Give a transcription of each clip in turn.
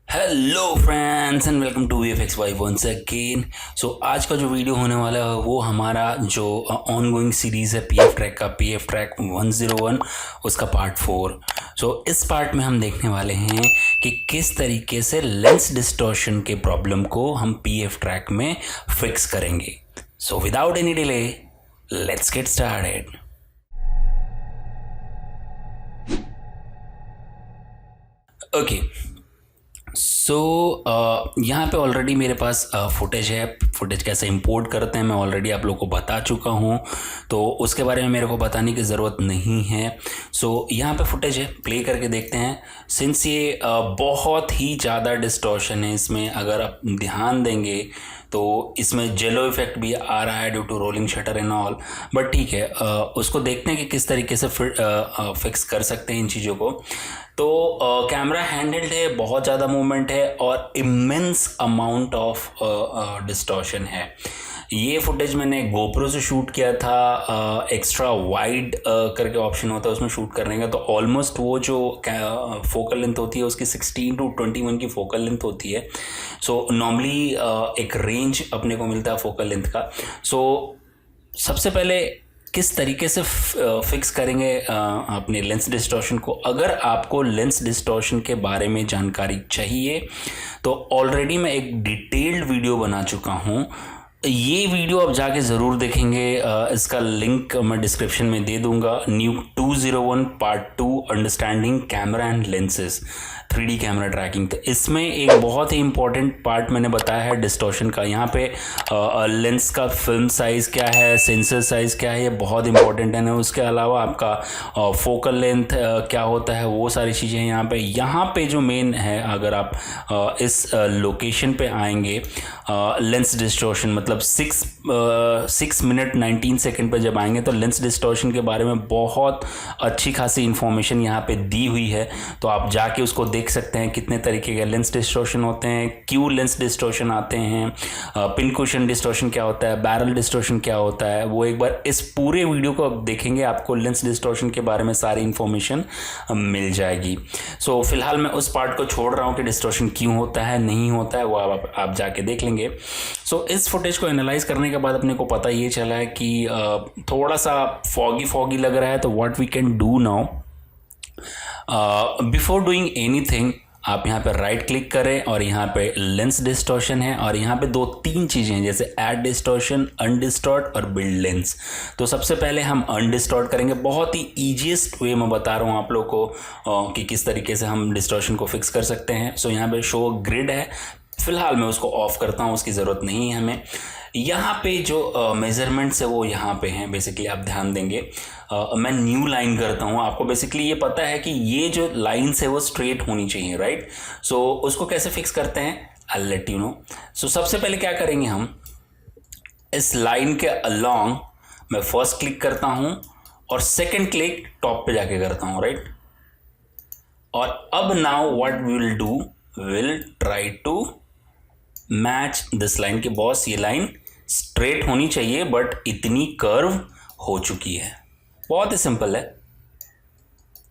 Hello friends and welcome to VFXY once again. So आज का जो वीडियो होने वाला है वो हमारा जो ऑनगोइंग सीरीज़ है PF ट्रैक का, PF ट्रैक 101, उसका पार्ट 4। सो इस पार्ट में हम देखने वाले हैं कि किस तरीके से लेंस डिस्टॉर्शन के प्रॉब्लम को हम PF ट्रैक में फिक्स करेंगे। So without any delay let's get started. Okay, so यहाँ पे ऑलरेडी मेरे पास फुटेज है। फुटेज कैसे इंपोर्ट करते हैं मैं ऑलरेडी आप लोग को बता चुका हूँ, तो उसके बारे में मेरे को बताने की ज़रूरत नहीं है। सो यहाँ पे फुटेज है, प्ले करके देखते हैं। सिंस ये बहुत ही ज़्यादा डिस्टॉर्शन है इसमें, अगर आप ध्यान देंगे तो इसमें जेलो इफेक्ट भी आ रहा है due to rolling shutter and all. But ठीक है, उसको देखते हैं कि किस तरीके से फिक्स कर सकते हैं इन चीज़ों को। तो कैमरा हैंडल्ड है, बहुत ज़्यादा मूवमेंट है और इमेंस अमाउंट ऑफ डिस्टॉर्शन है। ये फुटेज मैंने गोप्रो से शूट किया था। एक्स्ट्रा वाइड करके ऑप्शन होता है उसमें शूट करने का, तो ऑलमोस्ट वो जो फोकल लेंथ होती है उसकी 16 to 21 की फोकल लेंथ होती है। सो नॉर्मली एक रेंज अपने को मिलता है फोकल लेंथ का। सो सबसे पहले किस तरीके से फिक्स करेंगे अपने लेंस डिस्टॉर्शन को। अगर आपको लेंस डिस्टॉर्शन के बारे में जानकारी चाहिए तो ऑलरेडी मैं एक डिटेल्ड वीडियो बना चुका हूँ। ये वीडियो आप जाके ज़रूर देखेंगे, इसका लिंक मैं डिस्क्रिप्शन में दे दूंगा। New 201 part 2 understanding camera and lenses 3D camera tracking. तो इसमें एक बहुत ही इंपॉर्टेंट पार्ट मैंने बताया है डिस्टॉर्शन का। यहाँ पे लेंस का फिल्म साइज़ क्या है, सेंसर साइज़ क्या है, ये बहुत इंपॉर्टेंट है ना। उसके अलावा आपका फोकल लेंथ क्या होता है, वो सारी चीज़ें यहाँ पे जो मेन है, अगर आप इस लोकेशन पे आएंगे लेंस डिस्टॉर्शन मतलब 6 मिनट 19 सेकेंड पे जब आएंगे तो लेंस डिस्टॉर्शन के बारे में बहुत अच्छी खासी इंफॉर्मेशन यहाँ पे दी हुई है। तो आप जाके उसको देख सकते हैं कितने तरीके के लेंस डिस्टॉर्शन होते हैं, क्यों लेंस डिस्टॉर्शन आते हैं, पिन कुशन डिस्टॉर्शन क्या होता है, बैरल डिस्टॉर्शन क्या होता है। वो एक बार इस पूरे वीडियो को आप देखेंगे आपको लेंस डिस्टॉर्शन के बारे में सारी इंफॉर्मेशन मिल जाएगी। सो फिलहाल मैं उस पार्ट को छोड़ रहा हूँ कि डिस्टॉर्शन क्यों होता है नहीं होता है, वो आप जाके देख लेंगे। सो इस फुटेज को एनालाइज करने के बाद अपने को पता ये चला है कि थोड़ा सा फॉगी लग रहा है। तो what we can do now, before doing anything, आप यहाँ पे राइट क्लिक करें और यहाँ पे लेंस डिस्टॉर्शन है और यहाँ पे 2-3 चीज़ें हैं जैसे ऐड डिस्टॉर्शन, अनडिस्टॉर्ट और बिल्ड लेंस। तो सबसे पहले हम अनडिस्टॉर्ट करेंगे। बहुत ही ईजीएस्ट वे मैं बता रहा हूँ आप लोग को कि किस तरीके से हम डिस्टॉर्शन को फिक्स कर सकते हैं। सो यहाँ पे शो ग्रिड है, फिलहाल मैं उसको ऑफ करता हूँ, उसकी ज़रूरत नहीं है हमें। यहाँ पे जो मेजरमेंट्स है वो यहाँ पे हैं। बेसिकली आप ध्यान देंगे, मैं न्यू लाइन करता हूँ। आपको बेसिकली ये पता है कि ये जो लाइन्स है वो स्ट्रेट होनी चाहिए, राइट। सो उसको कैसे फिक्स करते हैं आई लेट यू नो। सो सबसे पहले क्या करेंगे, हम इस लाइन के अलोंग मैं फर्स्ट क्लिक करता हूँ और सेकेंड क्लिक टॉप पे जाके करता हूँ, राइट। और अब now what we will do, will try to match this line. के बॉस ये लाइन स्ट्रेट होनी चाहिए बट इतनी कर्व हो चुकी है। बहुत ही सिंपल है,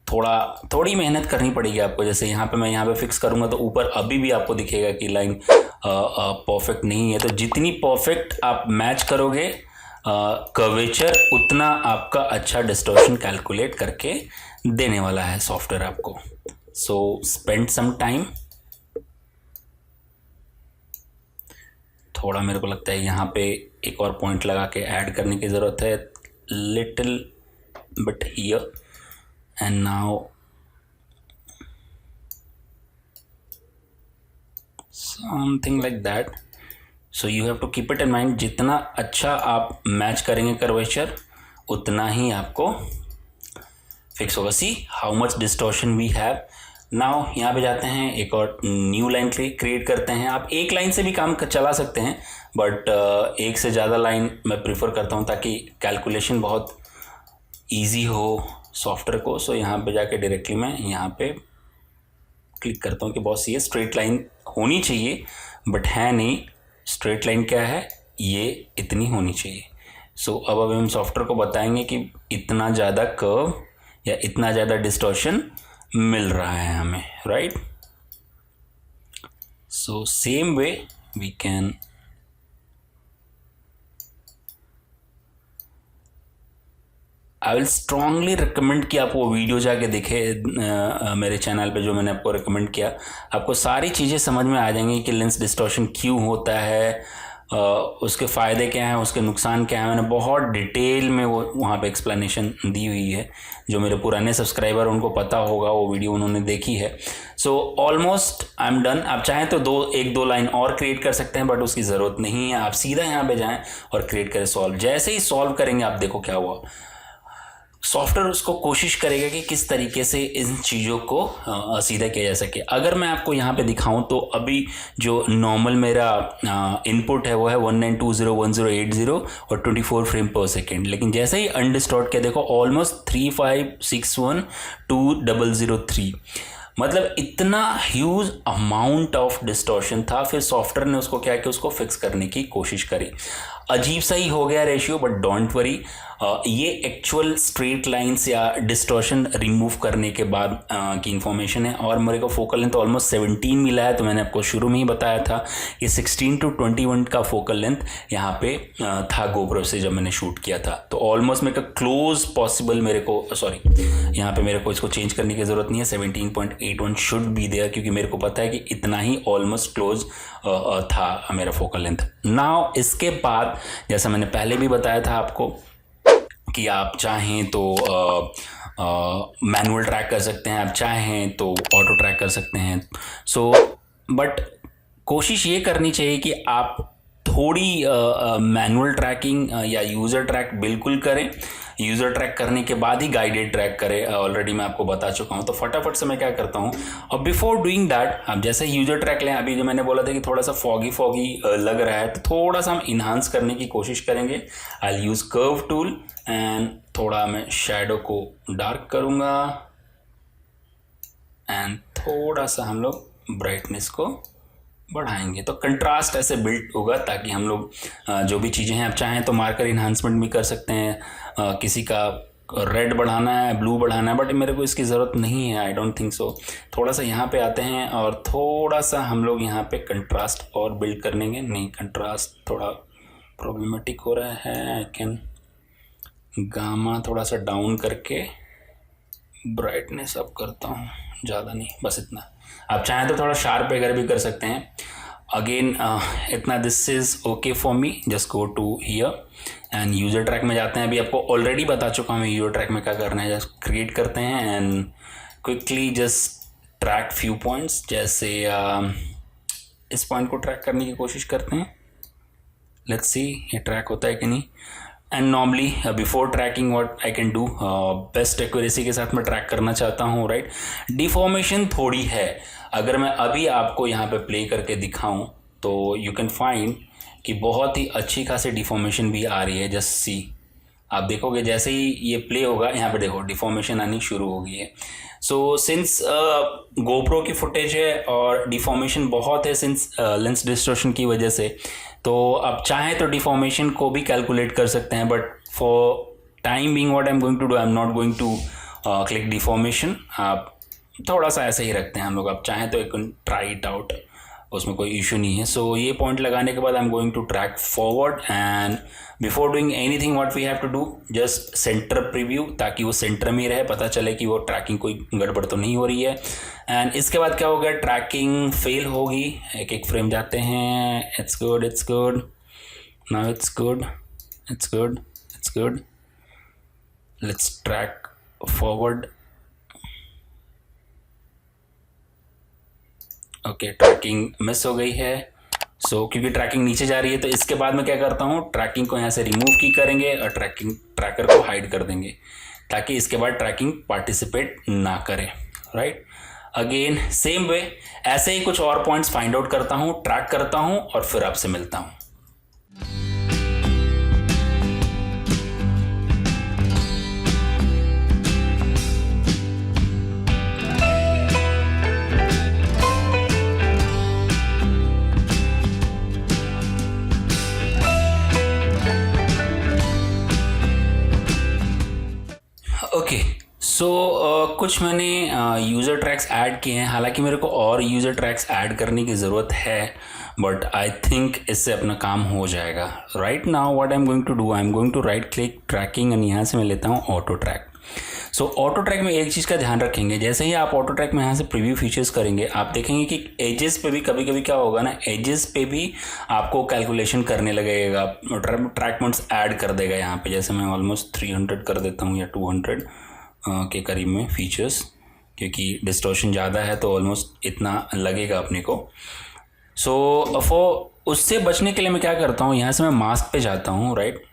थोड़ी मेहनत करनी पड़ेगी आपको। जैसे यहाँ पे मैं यहाँ पे फिक्स करूँगा तो ऊपर अभी भी आपको दिखेगा कि लाइन परफेक्ट नहीं है। तो जितनी परफेक्ट आप मैच करोगे कर्वेचर, उतना आपका अच्छा डिस्टॉर्शन कैलकुलेट करके देने वाला है सॉफ्टवेयर आपको। सो स्पेंड सम टाइम। थोड़ा मेरे को लगता है यहाँ पे एक और पॉइंट लगा के ऐड करने की ज़रूरत है, little bit here and now something like that. So you have to keep it in mind, जितना अच्छा आप मैच करेंगे कर्वेचर उतना ही आपको फिक्स होगा। See how much distortion we have now. यहाँ पे जाते हैं, एक और न्यू लाइन क्रिएट करते हैं। आप एक लाइन से भी काम चला सकते हैं बट एक से ज़्यादा लाइन मैं प्रीफर करता हूँ ताकि कैलकुलेशन बहुत इजी हो सॉफ्टवेयर को। सो यहाँ पे जाके डायरेक्टली मैं यहाँ पे क्लिक करता हूँ कि बॉस ये स्ट्रेट लाइन होनी चाहिए बट है नहीं। स्ट्रेट लाइन क्या है, ये इतनी होनी चाहिए। सो अब हम सॉफ्टवेयर को बताएंगे कि इतना ज़्यादा कर्व या इतना ज़्यादा डिस्टॉर्शन मिल रहा है हमें, right. So same way we can I will strongly recommend कि आप वो वीडियो जाके देखें मेरे चैनल पे जो मैंने आपको रिकमेंड किया। आपको सारी चीज़ें समझ में आ जाएंगी कि लेंस डिस्टॉर्शन क्यों होता है, उसके फ़ायदे क्या हैं, उसके नुकसान क्या हैं। मैंने बहुत डिटेल में वो वहाँ पे एक्सप्लेनेशन दी हुई है। जो मेरे पुराने सब्सक्राइबर उनको पता होगा, वो वीडियो उन्होंने देखी है। So almost I am done. आप चाहें तो एक दो लाइन और क्रिएट कर सकते हैं, बट उसकी ज़रूरत नहीं है। आप सीधा यहाँ पे जाएँ और क्रिएट करें सॉल्व। जैसे ही सॉल्व करेंगे आप देखो क्या हुआ, सॉफ्टवेयर उसको कोशिश करेगा कि किस तरीके से इन चीज़ों को सीधा किया जा सके। अगर मैं आपको यहाँ पे दिखाऊं तो अभी जो नॉर्मल मेरा इनपुट है वो है 19201080 और 24 फ्रेम पर सेकेंड। लेकिन जैसे ही अनडिस्टॉर्ट किया देखो ऑलमोस्ट 3561203, मतलब इतना ह्यूज अमाउंट ऑफ डिस्टॉर्शन था। फिर सॉफ्टवेयर ने उसको क्या किया, उसको फिक्स करने की कोशिश करी। अजीब सा ही हो गया रेशियो, बट डोंट वरी, ये एक्चुअल स्ट्रेट लाइंस या डिस्टॉर्शन रिमूव करने के बाद की इन्फॉर्मेशन है। और मेरे को फोकल लेंथ ऑलमोस्ट 17 मिला है। तो मैंने आपको शुरू में ही बताया था कि 16 to 21 का फोकल लेंथ यहाँ पे था गोप्रो से जब मैंने शूट किया था। तो ऑलमोस्ट मेरे को क्लोज पॉसिबल, मेरे को सॉरी यहाँ पे मेरे को इसको चेंज करने की ज़रूरत नहीं है, 17.81 शुड बी देयर, क्योंकि मेरे को पता है कि इतना ही ऑलमोस्ट क्लोज था मेरा फोकल लेंथ। नाउ इसके बाद जैसा मैंने पहले भी बताया था आपको कि आप चाहें तो मैनुअल ट्रैक कर सकते हैं, आप चाहें तो ऑटो ट्रैक कर सकते हैं। सो बट कोशिश ये करनी चाहिए कि आप थोड़ी मैनुअल ट्रैकिंग या यूज़र ट्रैक बिल्कुल करें। यूज़र ट्रैक करने के बाद ही गाइडेड ट्रैक करें। ऑलरेडी मैं आपको बता चुका हूँ। तो फटाफट से मैं क्या करता हूँ, और बिफोर डूइंग दैट आप जैसे यूज़र ट्रैक लें, अभी जो मैंने बोला था कि थोड़ा सा फॉगी लग रहा है, तो थोड़ा सा हम इन्हांस करने की कोशिश करेंगे। आई यूज़ कर्व टूल एंड थोड़ा मैं शैडो को डार्क करूँगा एंड थोड़ा सा हम लोग ब्राइटनेस को बढ़ाएंगे। तो कंट्रास्ट ऐसे बिल्ड होगा ताकि हम लोग जो भी चीज़ें हैं, आप चाहें तो मार्कर इन्हांसमेंट भी कर सकते हैं। किसी का रेड बढ़ाना है, ब्लू बढ़ाना है, बट मेरे को इसकी ज़रूरत नहीं है, आई डोंट थिंक सो। थोड़ा सा यहाँ पे आते हैं और थोड़ा सा हम लोग यहाँ पे कंट्रास्ट और बिल्ड करेंगे। नहीं, कंट्रास्ट थोड़ा प्रॉब्लमेटिक हो रहा है। आई कैन गामा थोड़ा सा डाउन करके ब्राइटनेस अप करता हूँ, ज़्यादा नहीं, बस इतना। आप चाहें तो थोड़ा शार्प वगैरह भी कर सकते हैं। अगेन इतना this is okay for me. Just go to here and user track में जाते हैं। अभी आपको ऑलरेडी बता चुका हूँ यूज़र ट्रैक में क्या करना है। जस्ट क्रिएट करते हैं and quickly just track few points. जैसे इस पॉइंट को ट्रैक करने की कोशिश करते हैं। लेट्स सी ये ट्रैक होता है कि नहीं। And normally before tracking what I can do, best accuracy के साथ मैं ट्रैक करना चाहता हूँ, राइट। डिफॉर्मेशन थोड़ी है। अगर मैं अभी आपको यहाँ पे प्ले करके दिखाऊं तो यू कैन फाइंड कि बहुत ही अच्छी खासी डिफॉर्मेशन भी आ रही है। जस्ट सी, आप देखोगे जैसे ही ये प्ले होगा यहाँ पे देखो डिफॉर्मेशन आनी शुरू हो गई है। सो सिंस गोप्रो की फुटेज है और डिफॉर्मेशन बहुत है सिंस लेंस डिस्टॉर्शन की वजह से, तो आप चाहें तो डिफॉर्मेशन को भी कैलकुलेट कर सकते हैं। But for time being what I am going to do, I am not going to click deformation. आप थोड़ा सा ऐसे ही रखते हैं हम लोग। आप चाहें तो एक ट्राई इट आउट, उसमें कोई इशू नहीं है। सो ये पॉइंट लगाने के बाद I am going to track forward and before doing anything what we have to do, just center preview, ताकि वो सेंटर में रहे, पता चले कि वो ट्रैकिंग कोई गड़बड़ तो नहीं हो रही है। एंड इसके बाद क्या होगा, ट्रैकिंग फेल होगी। एक एक फ्रेम जाते हैं। It's good, it's good, now it's good, it's good, it's good. Let's track forward. Okay, tracking miss हो गई है। क्योंकि ट्रैकिंग नीचे जा रही है, तो इसके बाद मैं क्या करता हूँ, ट्रैकिंग को यहाँ से रिमूव की करेंगे और ट्रैकर को हाइड कर देंगे, ताकि इसके बाद ट्रैकिंग पार्टिसिपेट ना करे, राइट। अगेन सेम वे, ऐसे ही कुछ और पॉइंट्स फाइंड आउट करता हूँ, ट्रैक करता हूँ और फिर आपसे मिलता हूँ। ओके, सो कुछ मैंने यूज़र ट्रैक्स ऐड किए हैं, हालांकि मेरे को और यूज़र ट्रैक्स ऐड करने की ज़रूरत है, बट आई थिंक इससे अपना काम हो जाएगा. Right now what I am going to do, I am going to right click tracking and यहाँ से मैं लेता हूँ auto track. So auto track में एक चीज़ का ध्यान रखेंगे, जैसे ही आप ऑटो ट्रैक में यहाँ से प्रीव्यू फीचर्स करेंगे आप देखेंगे कि एजेस पे भी कभी कभी क्या होगा ना, एजेस पे भी आपको कैलकुलेशन करने लगेगा, ट्रैक पॉइंट्स ऐड कर देगा यहाँ पे. जैसे मैं ऑलमोस्ट 300 कर देता हूँ या 200 के करीब में फीचर्स, क्योंकि डिस्टॉर्शन ज़्यादा है तो ऑलमोस्ट इतना लगेगा अपने को. सो उससे बचने के लिए मैं क्या करता हूँ, यहाँ से मैं मास्क पे जाता हूँ. Right,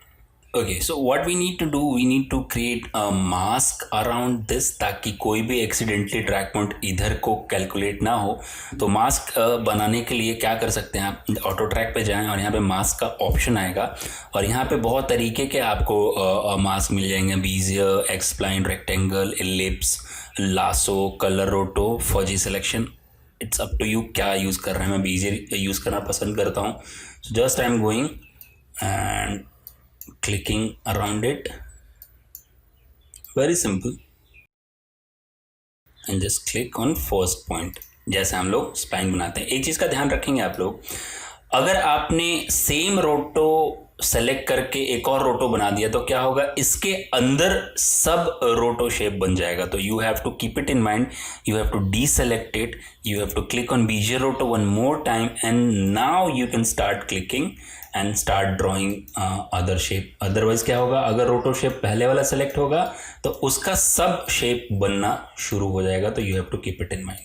okay. So what we need to do, we need to create a mask around this, ताकि कोई भी एक्सीडेंटली ट्रैक पॉइंट इधर को कैलकुलेट ना हो. तो मास्क बनाने के लिए क्या कर सकते हैं, आप ऑटो ट्रैक पे जाएं और यहाँ पे मास्क का ऑप्शन आएगा और यहाँ पे बहुत तरीके के आपको मास्क मिल जाएंगे. Bezier, X spline, rectangle, ellipse, lasso, colour roto, fuzzy selection. It's up to you क्या यूज़ कर रहे हैं. मैं बीजियर यूज़ करना पसंद करता हूँ. So just I am going and clicking around it, very simple, and just click on first point. जैसे हम लोग स्पाइन बनाते हैं. एक चीज़ का ध्यान रखेंगे आप लोग, अगर आपने सेम रोटो सेलेक्ट करके एक और रोटो बना दिया तो क्या होगा, इसके अंदर सब रोटो शेप बन जाएगा. तो you have to keep it in mind, you have to deselect it, you have to click on Bezier roto one more time and now you can start clicking and start drawing other shape. Otherwise क्या होगा, अगर रोटो shape पहले वाला select होगा तो उसका सब शेप बनना शुरू हो जाएगा. तो you have to keep it in mind.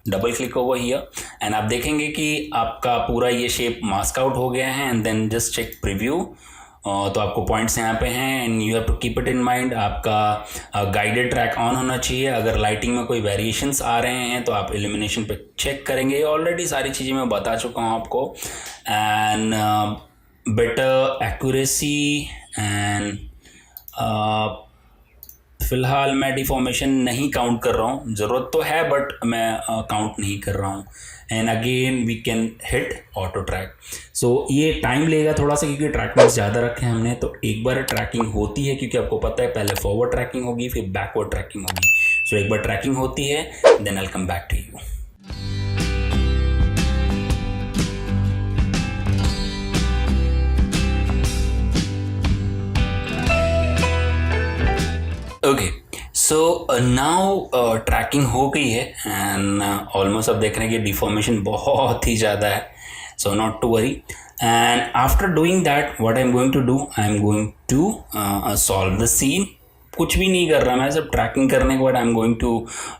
Double click over here and आप देखेंगे कि आपका पूरा ये शेप मास्क आउट हो गया है. And then just check preview, तो आपको पॉइंट्स यहाँ पे हैं and you have to keep it in mind. आपका गाइडेड ट्रैक ऑन होना चाहिए. अगर लाइटिंग में कोई वेरिएशंस आ रहे हैं तो आप इल्यूमिनेशन पे चेक करेंगे. ऑलरेडी सारी चीज़ें मैं बता चुका हूँ आपको. एंड बेटर एक्यूरेसी एंड फ़िलहाल मैं डिफॉर्मेशन नहीं काउंट कर रहा हूँ, ज़रूरत तो है बट मैं काउंट नहीं कर रहा हूँ. And again we can hit auto track. So ये टाइम लेगा थोड़ा सा, क्योंकि ट्रैक में ज़्यादा रखे हैं हमने. तो एक बार ट्रैकिंग होती है, क्योंकि आपको पता है पहले फॉरवर्ड ट्रैकिंग होगी फिर बैकवर्ड ट्रैकिंग होगी. सो एक बार ट्रैकिंग होती है then I will come back to you. Okay, so now tracking हो गई है एंड ऑलमोस्ट अब देख रहे हैं कि डिफॉर्मेशन बहुत ही ज़्यादा है. So not to worry. And after doing that what I am going to do, I am going to solve the scene. कुछ भी नहीं कर रहा मैं, सब ट्रैकिंग करने के बाद I am going to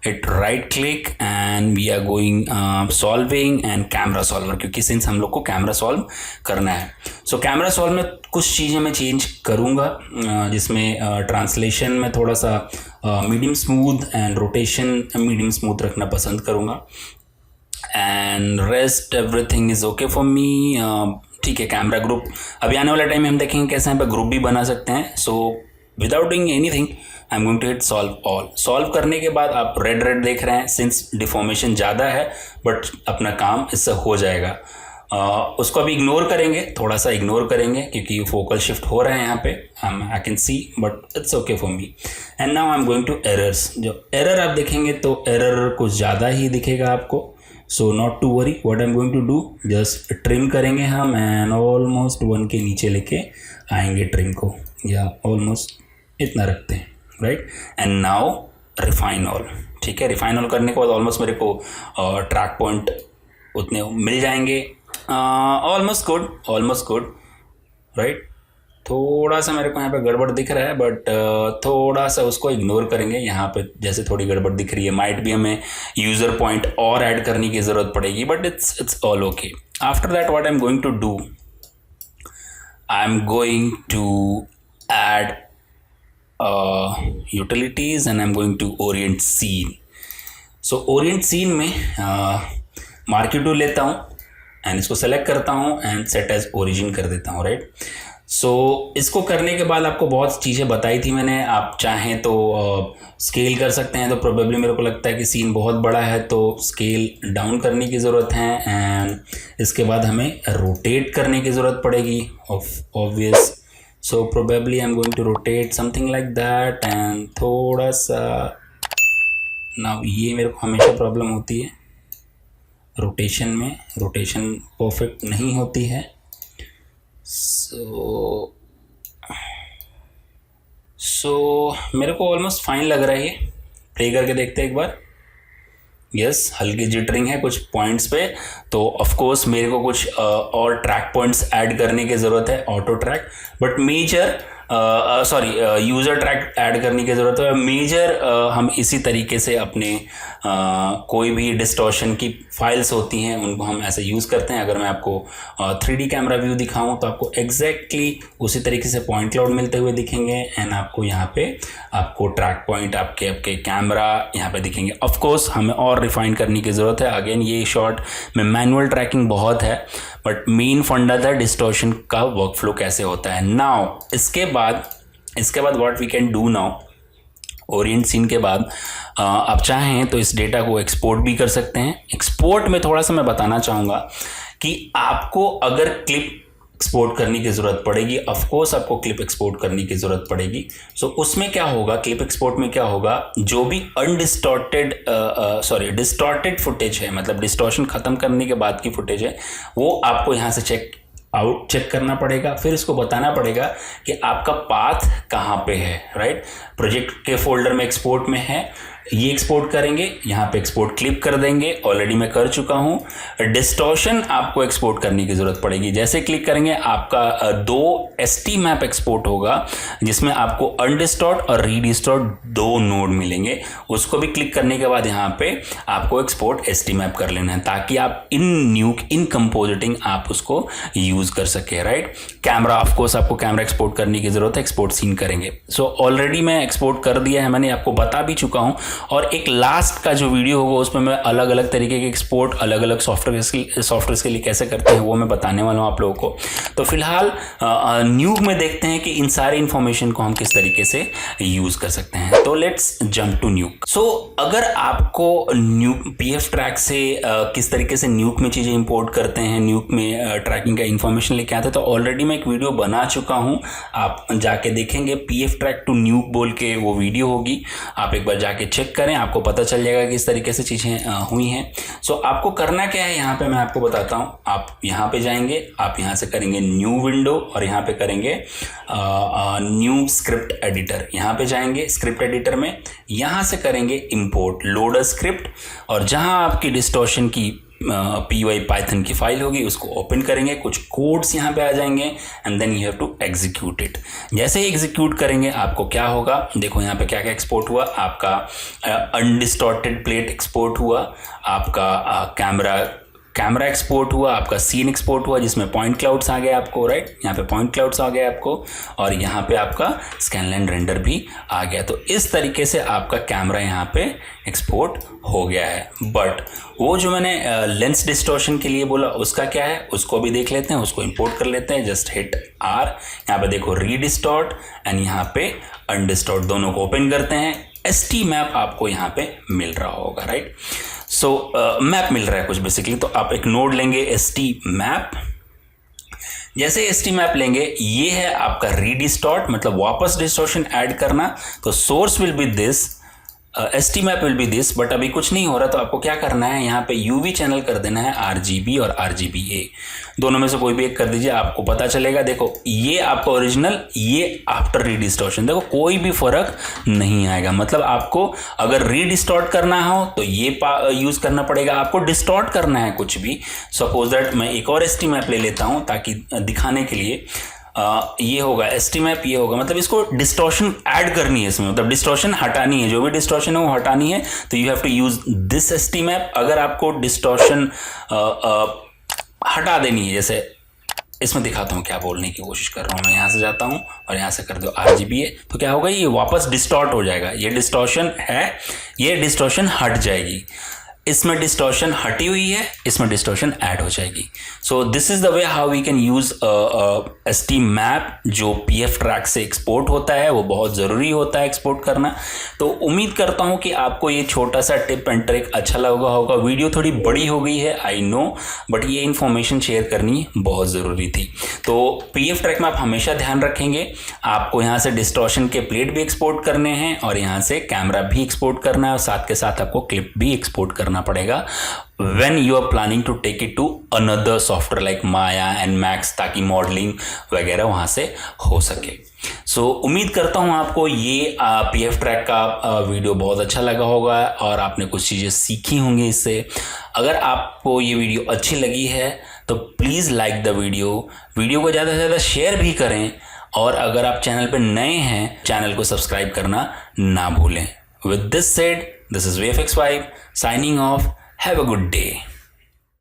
hit right click and we are going solving and camera solver, क्योंकि सिंस हम लोग को कैमरा सॉल्व करना है. सो कैमरा सॉल्व में कुछ चीज़ें मैं चेंज करूँगा, जिसमें ट्रांसलेशन में थोड़ा सा medium smooth and rotation medium smooth रखना पसंद करूँगा. And rest everything is okay for मी. ठीक है, कैमरा ग्रुप अभी आने वाला टाइम में हम देखेंगे कैसे यहाँ पे ग्रुप भी बना सकते हैं. So without doing anything I am going to hit solve all. Solve करने के बाद आप रेड रेड देख रहे हैं, सिंस डिफॉर्मेशन ज़्यादा है बट अपना काम इससे हो जाएगा. उसको अभी इग्नोर करेंगे, थोड़ा सा इग्नोर करेंगे क्योंकि फोकल शिफ्ट हो रहे हैं यहाँ पे. I can see but it's okay for me. And now I am going to errors. जो एरर आप देखेंगे तो एरर कुछ ज़्यादा ही दिखेगा आपको. So not to worry, what I am going to do, just trim करेंगे हम एंड ऑलमोस्ट 1 के नीचे लेके आएंगे ट्रिम को, या ऑलमोस्ट इतना रखते हैं. Right, and now refine all. ठीक है, रिफाइन ऑल करने के बाद ऑलमोस्ट मेरे को ट्रैक पॉइंट उतने मिल जाएंगे. Almost good. राइट, थोड़ा सा मेरे को यहाँ पे गड़बड़ दिख रहा है बट थोड़ा सा उसको इग्नोर करेंगे. यहाँ पे जैसे थोड़ी गड़बड़ दिख रही है, माइट भी हमें यूज़र पॉइंट और ऐड करने की ज़रूरत पड़ेगी but it's all okay. After that what I am going to do, I am going to add utilities and I'm going to orient scene. So orient scene में marquee tool लेता हूँ and इसको select करता हूँ and set as origin कर देता हूँ. Right, सो इसको करने के बाद आपको बहुत चीज़ें बताई थी मैंने. आप चाहें तो स्केल कर सकते हैं, तो प्रोबेबली मेरे को लगता है कि सीन बहुत बड़ा है तो स्केल डाउन करने की ज़रूरत है. एंड इसके बाद हमें रोटेट करने की ज़रूरत पड़ेगी, obvious. So probably I'm going to rotate something like that and थोड़ा सा ना ये मेरे को हमेशा प्रॉब्लम होती है रोटेशन में, रोटेशन परफेक्ट नहीं होती है। सो मेरे को ऑलमोस्ट फाइन लग रहा है ये। प्ले करके देखते हैं एक बार। यस, हल्की जिटरिंग है कुछ पॉइंट्स पे, तो ऑफ कोर्स मेरे को कुछ और ट्रैक पॉइंट्स ऐड करने की ज़रूरत है, auto track, but major user track add करने की ज़रूरत है। मेजर हम इसी तरीके से अपने कोई भी डिस्टॉर्शन की फाइल्स होती हैं उनको हम ऐसे यूज़ करते हैं। अगर मैं आपको 3D कैमरा व्यू दिखाऊं तो आपको एग्जैक्टली उसी तरीके से पॉइंट क्लाउड मिलते हुए दिखेंगे, एंड आपको यहाँ पे आपको ट्रैक पॉइंट आपके कैमरा यहाँ पे दिखेंगे। ऑफ कोर्स हमें और रिफाइन करने की ज़रूरत है। अगेन ये शॉट में मैनुअल ट्रैकिंग बहुत है, बट मेन फंडा था डिस्टॉर्शन का वर्कफ्लो कैसे होता है। नाउ इसके बाद what we can do now, orient scene के बाद आप चाहें तो इस डेटा को एक्सपोर्ट भी कर सकते हैं। एक्सपोर्ट में थोड़ा सा मैं बताना चाहूँगा कि आपको अगर क्लिप एक्सपोर्ट करने की ज़रूरत पड़ेगी, ऑफ कोर्स आपको क्लिप एक्सपोर्ट करने की ज़रूरत पड़ेगी। सो उसमें क्या होगा, क्लिप एक्सपोर्ट में क्या होगा, जो भी डिस्टॉर्टेड फुटेज है, मतलब डिस्टॉर्शन ख़त्म करने के बाद की फुटेज है, वो आपको यहाँ से चेक करना पड़ेगा। फिर इसको बताना पड़ेगा कि आपका पाथ कहाँ पे है, राइट। प्रोजेक्ट के फोल्डर में एक्सपोर्ट में है, ये एक्सपोर्ट करेंगे, यहाँ पे एक्सपोर्ट क्लिप कर देंगे, ऑलरेडी मैं कर चुका हूँ। डिस्टॉर्शन आपको एक्सपोर्ट करने की ज़रूरत पड़ेगी। जैसे क्लिक करेंगे आपका 2 ST मैप एक्सपोर्ट होगा, जिसमें आपको अनडिस्टॉर्ट और रीडिस्टॉर्ट 2 नोड मिलेंगे। उसको भी क्लिक करने के बाद यहाँ पे आपको एक्सपोर्ट ST मैप कर लेना है, ताकि आप इन कंपोजिटिंग आप उसको यूज़ कर सके, राइट। कैमरा, ऑफकोर्स आपको कैमरा एक्सपोर्ट करने की ज़रूरत है, एक्सपोर्ट सीन करेंगे। सो ऑलरेडी मैं एक्सपोर्ट कर दिया है, मैंने आपको बता भी चुका हूँ, और एक लास्ट का जो वीडियो होगा उसमें मैं अलग अलग तरीके के एक्सपोर्ट अलग अलग सॉफ्टवेयर के लिए कैसे करते हैं वो मैं बताने वाला हूँ आप लोगों को। तो फिलहाल न्यूक में देखते हैं कि इन सारे इन्फॉर्मेशन को हम किस तरीके से यूज़ कर सकते हैं। तो लेट्स जंप टू न्यूक। सो अगर आपको न्यूक PF ट्रैक से किस तरीके से न्यूक में चीज़ें इंपोर्ट करते हैं, न्यूक में ट्रैकिंग का इन्फॉर्मेशन लेके आते हैं, तो ऑलरेडी मैं एक वीडियो बना चुका हूँ, आप जाके देखेंगे। PF ट्रैक टू न्यूक बोल के वो वीडियो होगी, आप एक बार जाके चेक करें, आपको पता चल जाएगा कि इस तरीके से चीज़ें हुई हैं। सो आपको करना क्या है, यहाँ पे मैं आपको बताता हूँ। आप यहाँ पे जाएंगे, आप यहाँ से करेंगे न्यू विंडो, और यहाँ पे करेंगे न्यू स्क्रिप्ट एडिटर। यहाँ पे जाएंगे स्क्रिप्ट एडिटर में, यहाँ से करेंगे इंपोर्ट लोड अ स्क्रिप्ट, और जहाँ आपकी डिस्टॉर्शन की py पाइथन की फाइल होगी उसको ओपन करेंगे, कुछ कोड्स यहाँ पे आ जाएंगे, and then you have to execute it. जैसे ही एग्जीक्यूट करेंगे आपको क्या होगा, देखो यहाँ पे क्या क्या एक्सपोर्ट हुआ। आपका अनडिस्टॉर्टेड प्लेट एक्सपोर्ट हुआ, आपका कैमरा एक्सपोर्ट हुआ, आपका सीन एक्सपोर्ट हुआ जिसमें पॉइंट क्लाउड्स आ गए आपको, राइट। यहाँ पे पॉइंट क्लाउड्स आ गए आपको, और यहाँ पे आपका स्कैनलाइन रेंडर भी आ गया। तो इस तरीके से आपका कैमरा यहाँ पे एक्सपोर्ट हो गया है। बट वो जो मैंने लेंस डिस्टॉर्शन के लिए बोला उसका क्या है, उसको भी देख लेते हैं, उसको इंपोर्ट कर लेते हैं। जस्ट हिट R, यहाँ पे देखो रीडिस्टॉर्ट एंड यहाँ पे अनडिस्टॉर्ट, दोनों को ओपन करते हैं। ST मैप आपको यहाँ पे मिल रहा होगा, राइट। सो मैप मिल रहा है कुछ बेसिकली। तो आप एक नोड लेंगे ST मैप, जैसे ST मैप लेंगे, ये है आपका रीडिस्टॉर्ट, मतलब वापस डिस्टॉर्शन ऐड करना। तो source will be this, ST map will be this, but अभी कुछ नहीं हो रहा। तो आपको क्या करना है, यहाँ पे UV चैनल कर देना है RGB और RGBA, दोनों में से कोई भी एक कर दीजिए, आपको पता चलेगा। देखो ये आपका ओरिजिनल, ये आफ्टर रीडिस्टॉर्शन, देखो कोई भी फर्क नहीं आएगा। मतलब आपको अगर रीडिस्टॉर्ट करना हो तो ये यूज़ करना पड़ेगा, आपको डिस्टॉर्ट करना है कुछ भी, सपोज दैट मैं एक और ST मैप ले लेता हूँ ताकि दिखाने के लिए। ये होगा ST मैप, ये होगा, मतलब इसको डिस्टॉर्शन ऐड करनी है इसमें, मतलब डिस्टॉर्शन हटानी है, जो भी डिस्टॉर्शन है वो हटानी है। तो you have to use this ST map. अगर आपको डिस्टॉर्शन हटा देनी है, जैसे इसमें दिखाता हूँ क्या बोलने की कोशिश कर रहा हूँ मैं। यहाँ से जाता हूँ और यहाँ से कर दो RGBA, तो क्या होगा, ये वापस डिस्टॉर्ट हो जाएगा। ये डिस्टॉर्शन है, ये डिस्टॉर्शन हट जाएगी। इसमें डिस्टॉर्शन हटी हुई है, इसमें डिस्टॉर्शन ऐड हो जाएगी। So this is the way how we can use ST map जो पीएफ ट्रैक से एक्सपोर्ट होता है, वो बहुत ज़रूरी होता है एक्सपोर्ट करना। तो उम्मीद करता हूँ कि आपको ये छोटा सा टिप एंड ट्रिक अच्छा लगा होगा। वीडियो थोड़ी बड़ी हो गई है आई नो, बट ये इन्फॉर्मेशन शेयर करनी बहुत ज़रूरी थी। तो पीएफ ट्रैक में आप हमेशा ध्यान रखेंगे, आपको यहाँ से डिस्टॉर्शन के प्लेट भी एक्सपोर्ट करने हैं और यहाँ से कैमरा भी एक्सपोर्ट करना है और साथ के साथ आपको क्लिप भी एक्सपोर्ट करना पड़ेगा when you are planning to take it to another software like Maya and Max, ताकि मॉडलिंग वगैरह वहाँ से हो सके। सो उम्मीद करता हूँ आपको ये पीएफ ट्रैक का वीडियो बहुत अच्छा लगा होगा और आपने कुछ चीज़ें सीखी होंगी इससे। अगर आपको ये वीडियो अच्छी लगी है तो प्लीज़ लाइक द वीडियो को ज़्यादा से ज़्यादा शेयर भी करें, और अगर आप चैनल पर नए हैं चैनल को सब्सक्राइब करना ना भूलें। With this said, this is VFX5 signing off. Have a good day.